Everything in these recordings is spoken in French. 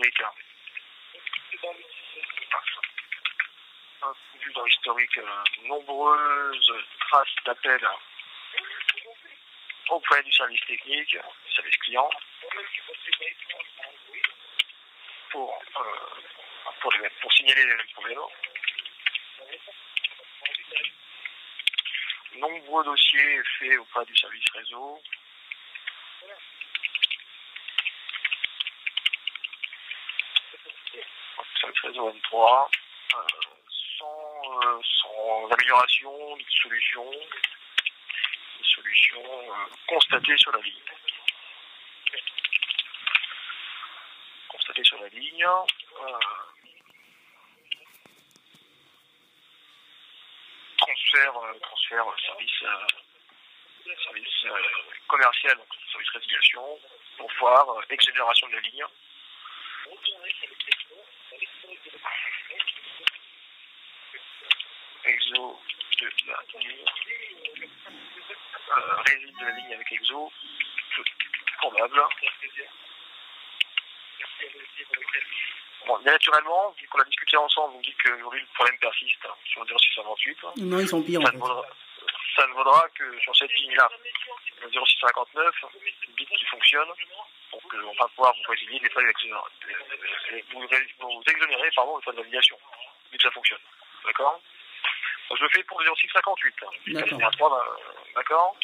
l'historique. Vu dans l'historique, nombreuses traces d'appels auprès du service technique, du service client, pour signaler les problèmes. Nombreux dossiers faits auprès du service réseau. Service réseau M3, sans amélioration, des solutions constatées sur la ligne. Transfert service commercial, donc service résiliation, pour voir exonération de la ligne. Exo de la ligne. Réside de la ligne avec exo. Probable. Bon, bien naturellement, vu qu'on a discuté ensemble, on dit que le problème persiste sur le 0658. Non, ils sont pires en fait. Ça ne vaudra que sur cette ligne-là. Le 0659, une bit qui fonctionne. Donc on va pouvoir vous résilier les frais vous exonérer les frais de validation, vu que ça fonctionne. D'accord? Donc, je le fais pour le 0658. D'accord?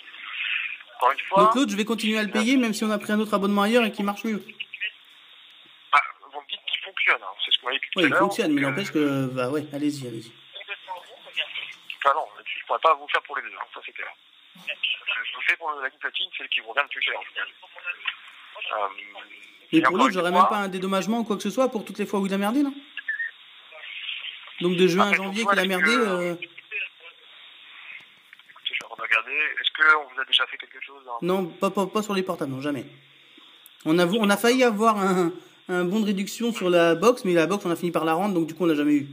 Encore une fois. Donc l'autre, je vais continuer à le payer, même si on a pris un autre abonnement ailleurs et qui marche mieux. Ah, vous me dites qu'il fonctionne, hein. C'est ce qu'on a dit tout à l'heure. Oui, il fonctionne, mais n'empêche que... Bah ouais, allez-y. Ah non, là-dessus, je ne pourrais pas vous faire pour les deux, hein. Ça c'est clair. Je vous fais pour la ligne platine, celle qui vous revient le plus cher, au final. Mais pour l'autre, j'aurais même pas un dédommagement ou quoi que ce soit pour toutes les fois où il a merdé, non? Donc de juin à janvier qu'il a merdé... Écoutez, je vais regarder. Est-ce qu'on vous a déjà fait quelque chose, hein? Non, pas sur les portables, non, jamais. On a failli avoir un bon de réduction sur la box, mais la box, on a fini par la rendre, donc du coup, on l'a jamais eu.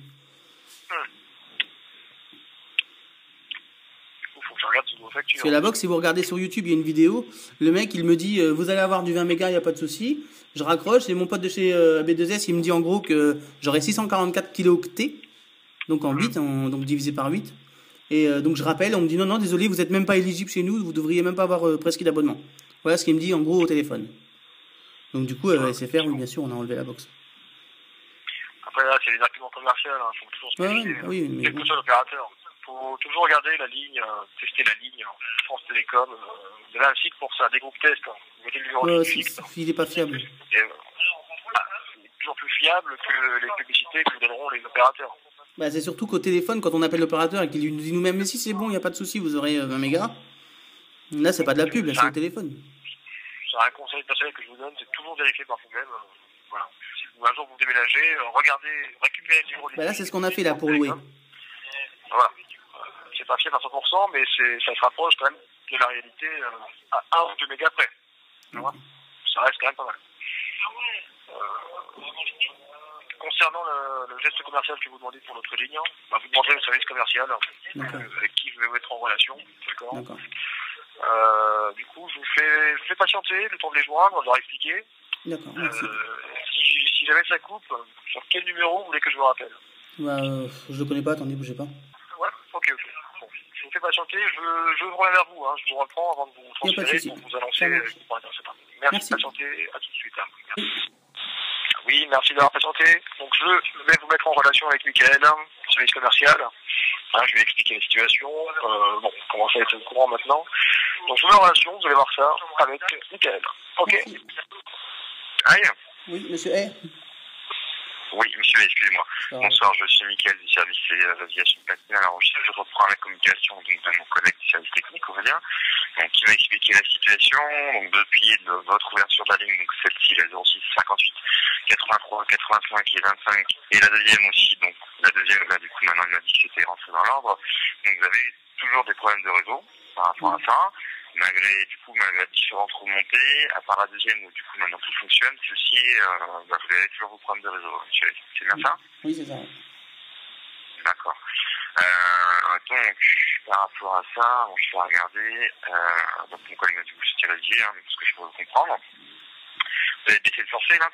Parce que la box, si vous regardez sur YouTube, il y a une vidéo, le mec, il me dit, vous allez avoir du 20 mégas, il n'y a pas de souci. Je raccroche, et mon pote de chez AB2S, il me dit en gros que j'aurai 644 kilooctets, donc en bits, donc divisé par 8. Et donc je rappelle, on me dit non, désolé, vous n'êtes même pas éligible chez nous, vous devriez même pas avoir presque d'abonnement. Voilà ce qu'il me dit en gros au téléphone. Donc du coup, SFR, oui, bien sûr, on a enlevé la box. Après là, c'est les arguments commerciaux, il faut toujours se méfier. Oui, mais quel que soit l'opérateur. Il faut toujours regarder la ligne, tester la ligne, France Télécom. Vous avez un site pour ça, des groupes tests. Vous mettez le numéro de fixe. Il n'est pas fiable. C'est toujours plus fiable que les publicités que vous donneront les opérateurs. Bah, c'est surtout qu'au téléphone, quand on appelle l'opérateur et qu'il nous dit nous-mêmes, mais si c'est bon, il n'y a pas de souci, vous aurez 20 mégas. Là, c'est pas de la pub, là, c'est au téléphone. C'est un conseil personnel que je vous donne, c'est toujours vérifier par vous-même. Voilà. Si un jour vous déménagez, regardez, récupérez le numéro de là, c'est ce qu'on a fait là pour louer. Voilà. C'est pas fiable à 100%, mais ça se rapproche quand même de la réalité à 1 ou 2 mégas près. Ça reste quand même pas mal. Concernant le geste commercial que vous demandez pour notre ligne, vous demanderez au service commercial avec qui je vais vous mettre en relation. D'accord. Du coup, je vous fais patienter le temps de les joindre, de leur expliquer. D'accord. Si jamais ça coupe, sur quel numéro vous voulez que je vous rappelle? Je le connais pas, attendez, bougez pas. Ouais, ok. Bon, je vous fais patienter, je reviens vers vous, hein. Je vous reprends avant de vous transférer pour vous annoncer. Merci de patienter, à tout de suite. Oui, merci d'avoir patienté. Donc je vais vous mettre en relation avec Mickaël, service commercial. Je vais expliquer la situation. Bon, on commence à être au courant maintenant. Donc je vous mets en relation, vous allez voir ça avec Mickaël. Ok. Aïe. Oui, monsieur A. Oui, monsieur, excusez-moi. Bonsoir, je suis Mickaël du service d'aviation platine. Alors, je reprends la communication donc, de mon collègue du service technique, Aurélien, qui m'a expliqué la situation. Donc, depuis votre ouverture de la ligne, donc celle-ci, la 06 58 83 85 et 25, et la deuxième aussi, donc la deuxième, là, du coup, maintenant, il m'a dit que c'était rentré dans l'ordre. Donc, vous avez toujours des problèmes de réseau par rapport à ça. Malgré différentes remontées, à part la deuxième où du coup maintenant tout fonctionne, ceci, vous avez toujours vos problèmes de réseau, monsieur. C'est bien ça? Oui, c'est ça. D'accord. Donc, par rapport à ça, je vais regarder, donc mon collègue a dit que c'était rédigé, ce que je peux comprendre. Vous avez baissé le forfait là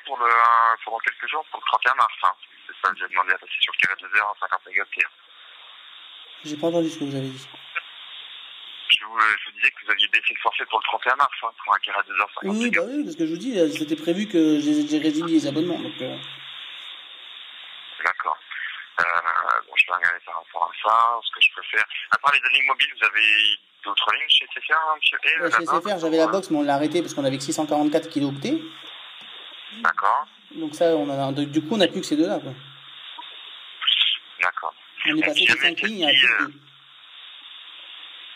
pendant quelques jours, pour le 31 mars. Hein. C'est ça, j'ai demandé à passer sur le carré 2 heures à 50 mégaoctets. J'ai pas entendu ce que vous avez dit. Je vous disais que vous aviez baissé le forfait pour le 31 mars, hein, pour un carré 2 heures 50 Oui, bah oui, parce que je vous dis, c'était prévu que j'ai résilié les abonnements. Donc, D'accord. Bon, je vais regarder par rapport à ça, ce que je peux faire. À part les lignes mobiles, vous avez d'autres lignes chez SFR, hein, monsieur chez SFR, j'avais la box, mais on l'a arrêté parce qu'on avait que 644 kilooctets. D'accord. Donc ça, du coup, on n'a plus que ces deux-là. D'accord. On est passé de 5 lignes à plus de 2.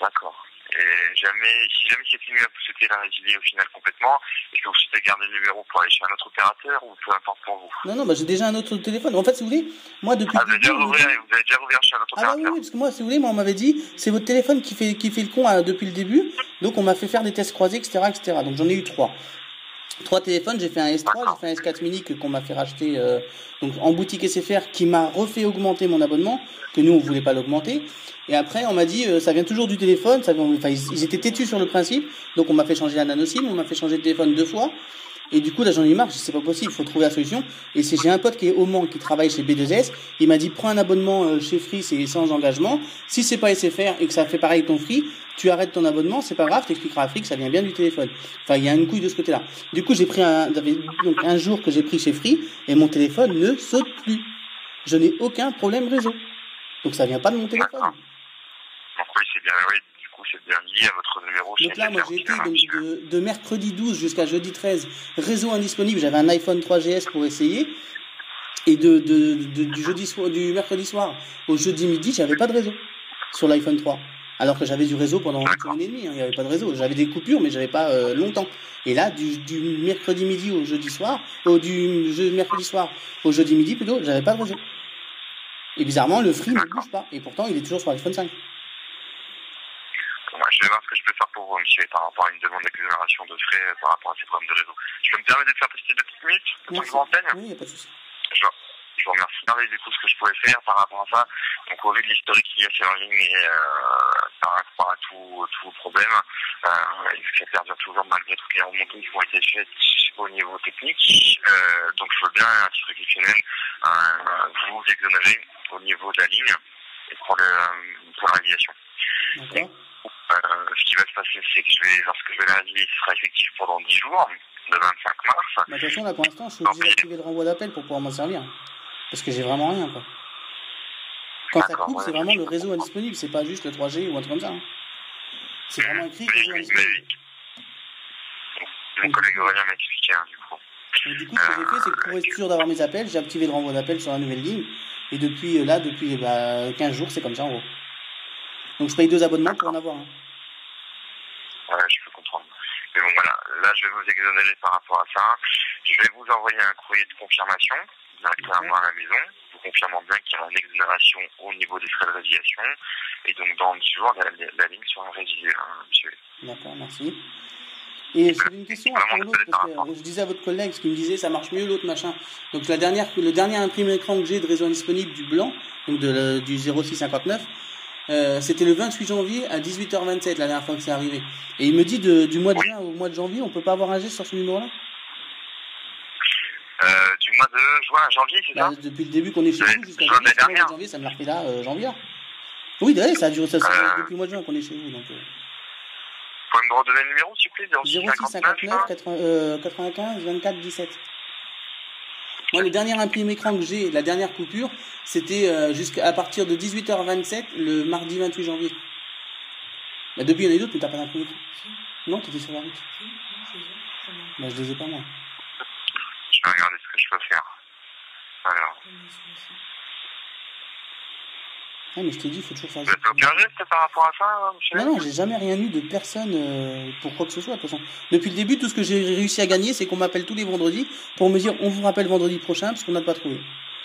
D'accord. Et si jamais cette ligne vous souhaitez la résilier au final complètement, est-ce que vous souhaitez garder le numéro pour aller chez un autre opérateur ou peu importe pour vous? Non, bah, j'ai déjà un autre téléphone. En fait, si vous voulez, moi depuis. Vous avez déjà ouvert chez un autre opérateur? Ah oui, parce que moi, si vous voulez, on m'avait dit, c'est votre téléphone qui fait le con depuis le début. Donc on m'a fait faire des tests croisés, etc., etc. Donc j'en ai eu 3. 3 téléphones, j'ai fait un S3, j'ai fait un S4 mini qu'on m'a fait racheter donc en boutique SFR qui m'a refait augmenter mon abonnement, que nous on voulait pas l'augmenter. Et après on m'a dit ça vient toujours du téléphone, ils étaient têtus sur le principe, donc on m'a fait changer la nano SIM, on m'a fait changer de téléphone 2 fois. Et du coup là j'en ai eu marre, c'est pas possible, il faut trouver la solution. Et j'ai un pote qui est au Mans qui travaille chez B2S, il m'a dit prends un abonnement chez Free, c'est sans engagement. Si c'est pas SFR et que ça fait pareil ton Free, tu arrêtes ton abonnement, c'est pas grave, t'expliqueras à Free que ça vient bien du téléphone. Enfin il y a une couille de ce côté-là. Du coup j'ai pris donc un jour que j'ai pris chez Free et mon téléphone ne saute plus. Je n'ai aucun problème réseau. Donc ça vient pas de mon téléphone. Donc oui, c'est bien, oui. C'est bien lié à votre numéro. Donc là, moi, j'ai été de mercredi 12 jusqu'à jeudi 13, réseau indisponible. J'avais un iPhone 3GS pour essayer. Et du mercredi soir au jeudi midi, j'avais pas de réseau sur l'iPhone 3. Alors que j'avais du réseau pendant une semaine et demie. Il n'y avait pas de réseau. J'avais des coupures, mais j'avais pas longtemps. Et là, du mercredi midi au jeudi soir, mercredi soir au jeudi midi plutôt, j'avais pas de réseau. Et bizarrement, le Free ne bouge pas. Et pourtant, il est toujours sur l'iPhone 5. Je vais voir ce que je peux faire pour vous, monsieur, par rapport à une demande d'exonération de frais par rapport à ces problèmes de réseau. Je peux me permettre de faire tester 2 petites minutes pour que je vous renseigne? Oui, il n'y a pas de souci. Je vous remercie. Regardez du coup ce que je pourrais faire par rapport à ça. Donc au vu de l'historique qu'il y a sur la ligne et par rapport à tous vos problèmes, et vu que ça perdure toujours malgré toutes les remontées qui ont été faites au niveau technique, donc je veux bien, à titre exceptionnel, vous exonérer au niveau de la ligne et pour la résiliation. D'accord. Ce qui va se passer, c'est que lorsque je vais la résilier, ce sera effectif pendant 10 jours, le 25 mars. De toute façon, là, pour l'instant, je suis obligé d'activer le renvoi d'appel pour pouvoir m'en servir. Parce que j'ai vraiment rien, quoi. Quand ça coupe, c'est vraiment le réseau indisponible, c'est pas juste le 3G ou un truc comme ça. Hein. C'est vraiment écrit réseau indisponible. Mon collègue Aurélien m'a expliqué, du coup. Et du coup, ce que j'ai fait, c'est que pour être sûr d'avoir mes appels, j'ai activé le renvoi d'appel sur la nouvelle ligne. Et depuis 15 jours, c'est comme ça, en gros. Donc je paye 2 abonnements pour en avoir un. Ouais, je peux comprendre. Mais bon, voilà, là je vais vous exonérer par rapport à ça. Je vais vous envoyer un courrier de confirmation directement à la maison, vous confirmant bien qu'il y aura une exonération au niveau des frais de résiliation. Et donc dans 10 jours, la ligne sera résiliée, monsieur. D'accord, merci. Et j'avais une question pour l'autre, parce que je disais à votre collègue, ce qu'il me disait, ça marche mieux l'autre machin. Donc le dernier imprimé écran que j'ai de réseau indisponible du blanc, donc du 0659, c'était le 28 janvier à 18h27 la dernière fois que c'est arrivé. Et il me dit du mois de juin au mois de janvier, on peut pas avoir un geste sur ce numéro-là? Du mois de juin à janvier, c'est ça? Depuis le début qu'on est chez vous jusqu'à janvier, ça me l'a refait là, janvier. Oui, ça a duré depuis le mois de juin qu'on est chez vous. Donc, vous pouvez me redonner le numéro, s'il vous plaît? 0659 95 24 17. Moi, le dernier imprimé écran que j'ai, la dernière coupure, c'était jusqu'à partir de 18h27 le mardi 28 janvier. Bah, depuis, il y en a eu d'autres, mais t'as pas d'imprimé écran. Non, t'étais sur la route. Bah, je les ai pas, moi. Je vais regarder ce que je peux faire. Alors. Ah, mais je t'ai dit, il faut toujours faire ça. Vous avez aucun geste par rapport à ça, monsieur? Non, j'ai jamais rien eu de personne pour quoi que ce soit, de toute façon. Depuis le début, tout ce que j'ai réussi à gagner, c'est qu'on m'appelle tous les vendredis pour me dire on vous rappelle vendredi prochain parce qu'on n'a pas trouvé.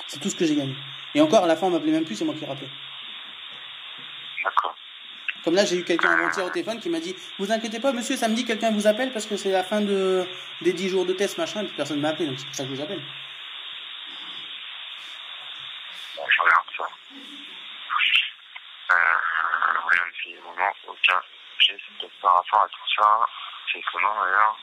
C'est tout ce que j'ai gagné. Et encore, à la fin, on m'appelait même plus, c'est moi qui rappelais. D'accord. Comme là, j'ai eu quelqu'un avant-hier au téléphone qui m'a dit vous inquiétez pas, monsieur, samedi, quelqu'un vous appelle parce que c'est la fin des 10 jours de test, machin, et puis personne m'a appelé, donc c'est pour ça que je vous appelle. Bon, je regarde ça. Rien depuis le moment, aucun geste par rapport à tout ça. C'est comment d'ailleurs?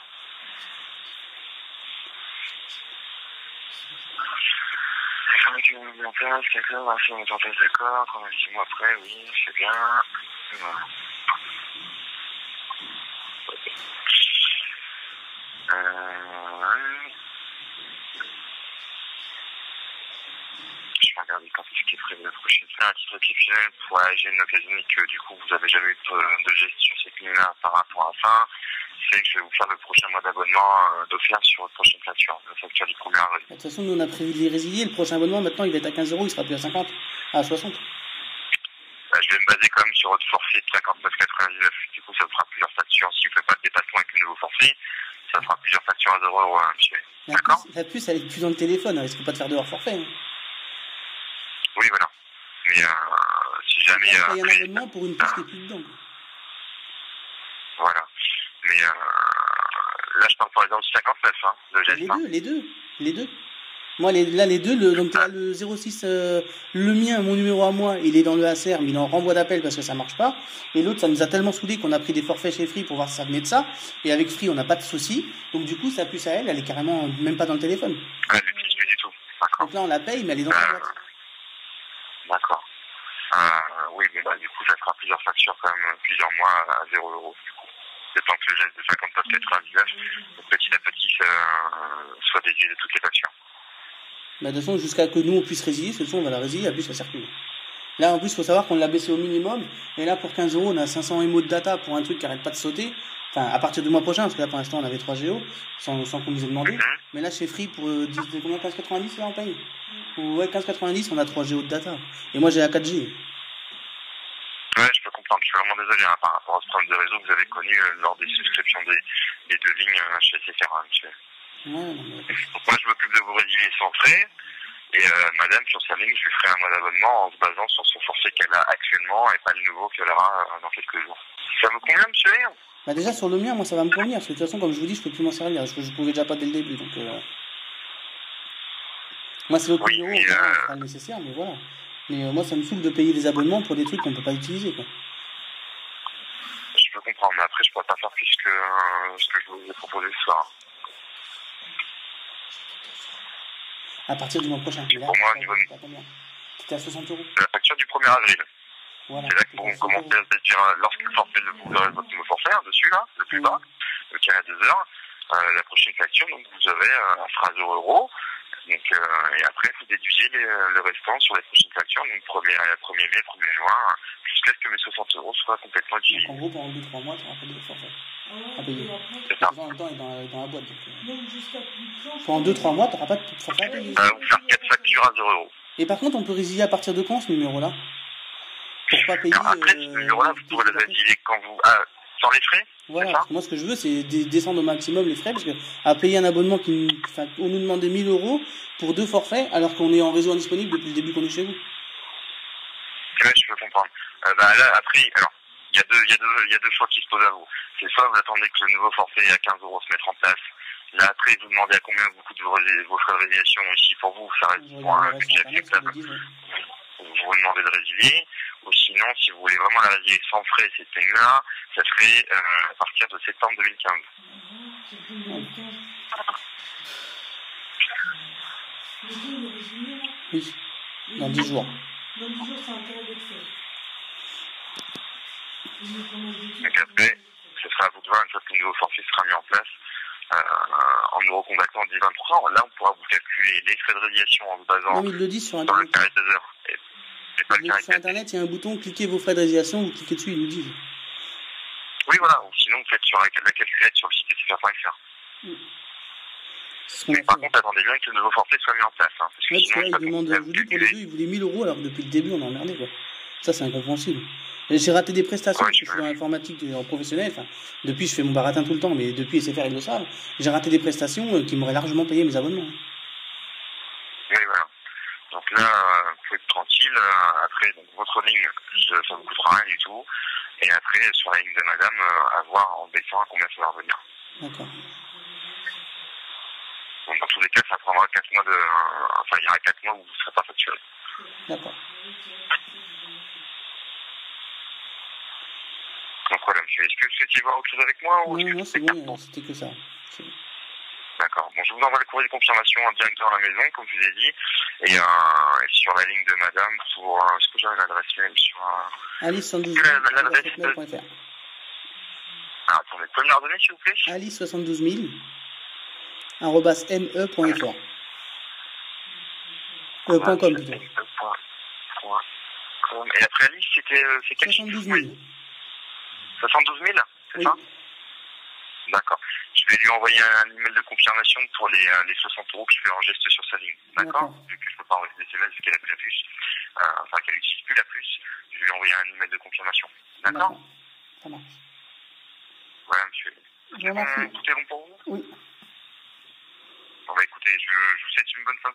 qui vont mettre en place, quelqu'un va faire mettre en place d'accord, quand même 6 mois après, oui, c'est bien. Voilà. Je vais regarder quand est-ce qu'il est prévu la prochaine fois. Un titre exceptionnel pour AG Occasionné que du coup vous avez jamais eu de gestion sur cette ligne-là par rapport à ça. C'est que je vais vous faire le prochain mois d'abonnement d'offert sur votre prochaine facture, la facture du 1er avril. De toute façon, nous on a prévu de les résilier. Le prochain abonnement, maintenant il va être à 15 €, il sera plus à 50, à 60. Je vais me baser quand même sur votre forfait de 59,99. Du coup, ça fera plusieurs factures. Si vous ne faites pas de dépassement avec le nouveau forfait, ça fera plusieurs factures à 0 €, monsieur. D'accord ? La puce, elle est plus dans le téléphone, elle risque pas de faire de hors forfait. Hein. Oui, voilà. Mais si jamais. Il y a un abonnement pour une puce qui est plus dedans. Voilà. Mais là, je parle par exemple du 59, hein, le geste. Les deux. Moi, les deux, donc là, le 06, le mien, mon numéro à moi, il est dans le ACR, mais il est en renvoi d'appel parce que ça marche pas. Et l'autre, ça nous a tellement saoulé qu'on a pris des forfaits chez Free pour voir si ça venait de ça. Et avec Free, on n'a pas de souci. Donc du coup, sa puce à elle est carrément même pas dans le téléphone. Elle n'utilise plus du tout. D'accord. Donc là, on la paye, mais elle est dans la boîte. D'accord. Oui, mais bah, du coup, ça fera plusieurs factures quand même, plusieurs mois à 0 €. Du coup, le temps que le geste de 59,99, petit à petit, soit déduit de toutes les factures. Bah, de toute façon, jusqu'à que nous on puisse résilier, de toute façon on va la résilier, la puce ça circule. Là en plus, il faut savoir qu'on l'a baissé au minimum, et là pour 15 €, on a 500 MO de data pour un truc qui arrête pas de sauter. Enfin, à partir du mois prochain, parce que là pour l'instant on avait 3 Go, sans qu'on nous ait demandé. Mais là chez Free, pour combien, 15,90 là on paye? Ouais, 15,90, on a 3 Go de data. Et moi j'ai la 4G. Ouais, je peux comprendre. Je suis vraiment désolé hein, par rapport à ce problème de réseau que vous avez connu lors des souscriptions des deux lignes chez SFR, monsieur. Ouais, non, mais... Donc moi je m'occupe de vous résilier sans frais et madame sur sa ligne je lui ferai un mois d'abonnement en se basant sur son forfait qu'elle a actuellement et pas le nouveau qu'elle aura dans quelques jours. Ça vous convient monsieur? Bah déjà sur le mien moi ça va me convenir parce que de toute façon comme je vous dis je peux plus m'en servir, je pouvais déjà pas dès le début donc moi c'est l'autre numéro, on fera le nécessaire mais voilà. Mais moi ça me saoule de payer des abonnements pour des trucs qu'on peut pas utiliser quoi. Je peux comprendre mais après je pourrais pas faire plus que ce que je vous ai proposé ce soir. À partir du mois prochain. Là, pour moi, au niveau de... C'était à 60 €. La facture du 1er avril. Voilà, c'est là que vous commencez à se dire, lorsque le forfait, vous aurez votre nouveau forfait, dessus, là, le plus bas, le carré à 2 heures, la prochaine facture, donc vous avez, sera 0 €. Donc, et après, vous déduisez le restant sur les prochaines factures, donc 1er mai, 1er juin, jusqu'à ce que mes 60 € soient complètement utilisés. Donc, en gros, pendant 2-3 mois, tu n'auras pas de forfait à payer. C'est ça. En même temps, il est dans la boîte. Pendant 2-3 mois, tu n'auras pas de forfait à payer. Vous faire 4 factures à 0 €. Et par contre, on peut résilier à partir de quand ce numéro-là? Pour pas payer. Alors après, ce numéro-là, vous pourrez le résilier quand vous. Sans les frais? Voilà, parce que moi ce que je veux c'est descendre au maximum les frais, parce que à payer un abonnement on nous demandait 1 000 € pour 2 forfaits, alors qu'on est en réseau indisponible depuis le début qu'on est chez vous. Ouais, je peux comprendre. Là, après, alors, il y a deux choix qui se posent à vous. C'est soit vous attendez que le nouveau forfait à 15 € se mette en place. Là, après, vous demandez à combien vous coûtent vos frais de résiliation ici pour vous, ça reste pour un budget acceptable. Vous demandez de résilier, ou sinon, si vous voulez vraiment la résilier sans frais, cette ligne-là, ça serait à partir de septembre 2015. Oui, dans 10 jours. Dans 10 jours, c'est intérêt d'être fait. Donc après, ce sera à vous de voir, une fois que le nouveau forfait sera mis en place, en nous recontactant en 10-20 %, là on pourra vous calculer les frais de résiliation en se basant non, mais il le dit sur dans le carré de 2 heures. Sur internet, il y a un bouton, cliquez vos frais de résiliation, vous cliquez dessus, ils nous disent. Oui, voilà, ou sinon vous faites sur la calculette sur le site sfr.fr. Mais par contre, attendez bien que le nouveau forfait soit mis en place. Hein, parce que sinon, là, il demande, je vous dis, pour les deux, il voulait 1 000 € alors que depuis le début, on a emmerdé, quoi. Ça, c'est incompréhensible. J'ai raté des prestations, parce que je suis dans l'informatique en professionnel. Enfin, depuis, je fais mon baratin tout le temps, mais depuis SFR, ils le savent. J'ai raté des prestations qui m'auraient largement payé mes abonnements. Oui, voilà. Donc là, vous pouvez être tranquille. Après, donc, votre ligne, ça ne vous coûtera rien du tout. Et après, sur la ligne de madame, à voir en baissant à combien ça va revenir. D'accord. Donc, dans tous les cas, ça prendra 4 mois enfin, il y aura 4 mois où vous ne serez pas facturé. D'accord. Donc voilà, monsieur, est-ce que vous souhaitiez voir autre chose avec moi ou non, c'est bon, c'était que ça. D'accord. Bon, je vous envoie le courrier de confirmation directement à la maison, comme je vous ai dit. Et sur la ligne de madame, est-ce que j'avais l'adresse mail sur Alice 112 000. Attendez, vous pouvez me la redonner s'il vous plaît? Alice 72 000 @me.fr. .com plutôt. Et après Alice, c'est quel 72 000. 72 000, c'est oui. Ça? D'accord. Je vais lui envoyer un email de confirmation pour les 60 € que je fais en geste sur sa ligne. D'accord? Vu que je ne peux pas envoyer des SMS parce qu'elle a plus la puce, qu'elle n'utilise plus la puce, je vais lui envoyer un email de confirmation. D'accord? Ça marche. Voilà, monsieur. Je vous remercie. Tout est bon pour vous? Oui. Bon, bah écoutez, je vous souhaite une bonne fin.